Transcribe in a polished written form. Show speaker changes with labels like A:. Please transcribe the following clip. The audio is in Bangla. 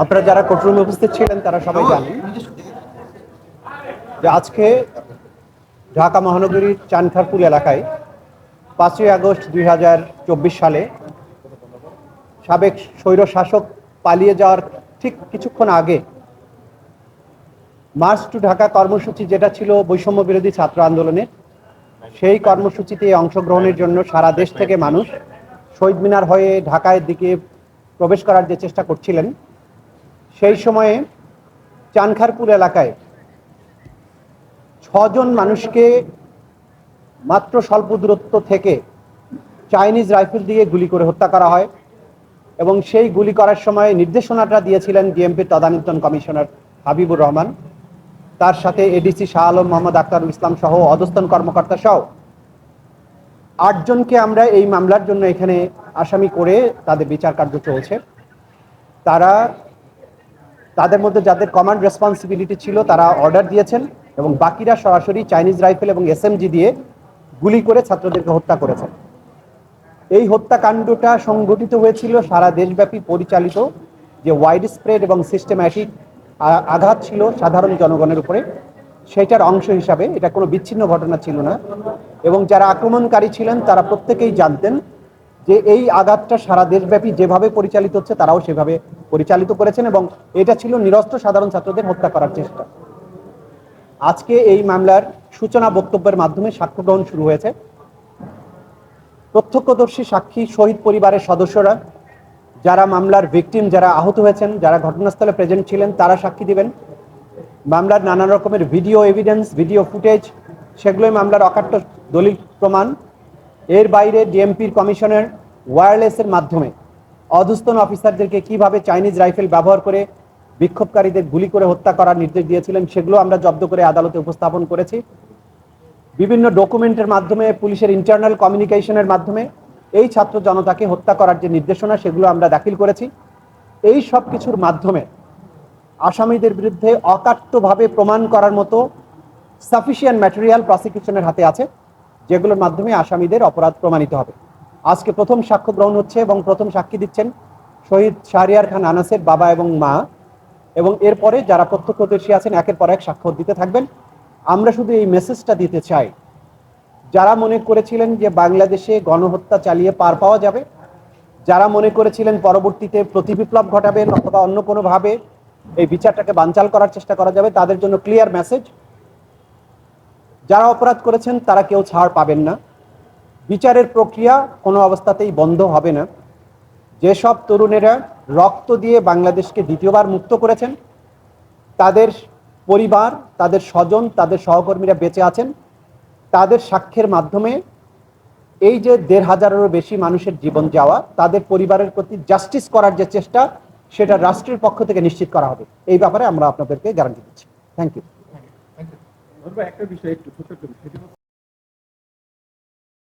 A: আপনারা যারা কোর্টরুমে উপস্থিত ছিলেন তারা সবাই জানেন যে আজকে ঢাকা মহানগরীর চানখারপুল এলাকায় 5ই আগস্ট 2024 সালে সাবেক স্বৈর শাসক পালিয়ে যাওয়ার ঠিক কিছুক্ষণ আগে মার্চ টু ঢাকা কর্মসূচি যেটা ছিল বৈষম্য বিরোধী ছাত্র আন্দোলনের, সেই কর্মসূচিতে অংশগ্রহণের জন্য সারা দেশ থেকে মানুষ শহীদ মিনার হয়ে ঢাকার দিকে প্রবেশ করার যে চেষ্টা করছিলেন, সেই সময়ে চানখারপুল এলাকায় 6 জন মানুষকে মাত্র স্বল্প দূরত্ব থেকে চাইনিজ রাইফেল দিয়ে গুলি করে হত্যা করা হয়। এবং সেই গুলি করার সময় নির্দেশনাটা দিয়েছিলেন ডিএমপির তদানীন্তন কমিশনার হাবিবুর রহমান, তার সাথে এডিসি শাহ আলম মোহাম্মদ আখতারুল ইসলাম সহ অধস্তন কর্মকর্তা সহ 8 জনকে আমরা এই মামলার জন্য এখানে আসামি করে তাদের বিচার কার্য চলছে। তাদের মধ্যে যাদের কমান্ড রেসপন্সিবিলিটি ছিল তারা অর্ডার দিয়েছেন এবং বাকিরা সরাসরি চাইনিজ রাইফেল এবং এসএমজি দিয়ে গুলি করে ছাত্রদেরকে হত্যা করেছেন। এই হত্যাকাণ্ডটা সংগঠিত হয়েছিল সারা দেশব্যাপী পরিচালিত যে ওয়াইড স্প্রেড এবং সিস্টেম্যাটিক আঘাত ছিল সাধারণ জনগণের উপরে, সেটার অংশ হিসাবে। এটা কোনো বিচ্ছিন্ন ঘটনা ছিল না এবং যারা আক্রমণকারী ছিলেন তারা প্রত্যেকেই জানতেন যে এই আঘাতটা সারা দেশব্যাপী যেভাবে পরিচালিত হচ্ছে তারাও সেভাবে পরিচালিত করেছেন এবং এটা ছিল নিরস্ত্র সাধারণ ছাত্রদের হত্যা করার চেষ্টা। আজকে এই মামলার সূচনা বক্তব্যের মাধ্যমে সাক্ষ্য গ্রহণ শুরু হয়েছে। প্রত্যক্ষদর্শী সাক্ষী, শহীদ পরিবারের সদস্যরা, যারা মামলার ভিকটিম, যারা আহত হয়েছেন, যারা ঘটনাস্থলে প্রেজেন্ট ছিলেন, তারা সাক্ষী দিবেন। মামলার নানা রকমের ভিডিও এভিডেন্স, ভিডিও ফুটেজ, সেগুলোই মামলার অকাট্য দলিল প্রমাণ। এর বাইরে ডিএমপির কমিশনের ওয়্যারলেসের মাধ্যমে অধস্তন অফিসারদেরকে কিভাবে চাইনিজ রাইফেল ব্যবহার করে বিক্ষোভকারীদের গুলি করে হত্যা করার নির্দেশ দিয়েছিলেন সেগুলো আমরা জব্দ করে আদালতে উপস্থাপন করেছি। বিভিন্ন ডকুমেন্টের মাধ্যমে, পুলিশের ইন্টারনাল কমিউনিকেশনের মাধ্যমে এই ছাত্র জনতাকে হত্যা করার যে নির্দেশনা সেগুলো আমরা দাখিল করেছি। এই সব কিছুর মাধ্যমে আসামিদের বিরুদ্ধে অকাট্যভাবে প্রমাণ করার মতো সাফিসিয়েন্ট ম্যাটেরিয়াল প্রসিকিউশনের হাতে আছে, যেগুলোর মাধ্যমে আসামিদের অপরাধ প্রমাণিত হবে। আজকে প্রথম সাক্ষ্য গ্রহণ হচ্ছে এবং প্রথম সাক্ষী দিচ্ছেন শহীদ শাহরিয়ার খান আনাসের বাবা এবং মা, এবং এরপরে যারা প্রত্যক্ষদর্শী আছেন একের পর এক সাক্ষ্য দিতে থাকবেন। আমরা শুধু এই মেসেজটা দিতে চাই, যারা মনে করেছিলেন যে বাংলাদেশে গণহত্যা চালিয়ে পার পাওয়া যাবে, যারা মনে করেছিলেন পরবর্তীতে প্রতিবিপ্লব ঘটাবেন অথবা অন্য কোনোভাবে এই বিচারটাকে বানচাল করার চেষ্টা করা যাবে, তাদের জন্য ক্লিয়ার মেসেজ, যারা অপরাধ করেছেন তারা কেউ ছাড় পাবেন না। বিচারের প্রক্রিয়া কোনো অবস্থাতেই বন্ধ হবে না। যেসব তরুণেরা রক্ত দিয়ে বাংলাদেশকে দ্বিতীয়বার মুক্ত করেছেন, তাদের পরিবার, তাদের স্বজন, তাদের সহকর্মীরা বেঁচে আছেন, তাদের সাক্ষ্যের মাধ্যমে এই যে 1,500-এরও বেশি মানুষের জীবন যাওয়া, তাদের পরিবারের প্রতি জাস্টিস করার যে চেষ্টা, সেটা রাষ্ট্রের পক্ষ থেকে নিশ্চিত করা হবে। এই ব্যাপারে আমরা আপনাদেরকে গ্যারান্টি দিচ্ছি। Thank you.
B: একটা বিষয় একটু ছোট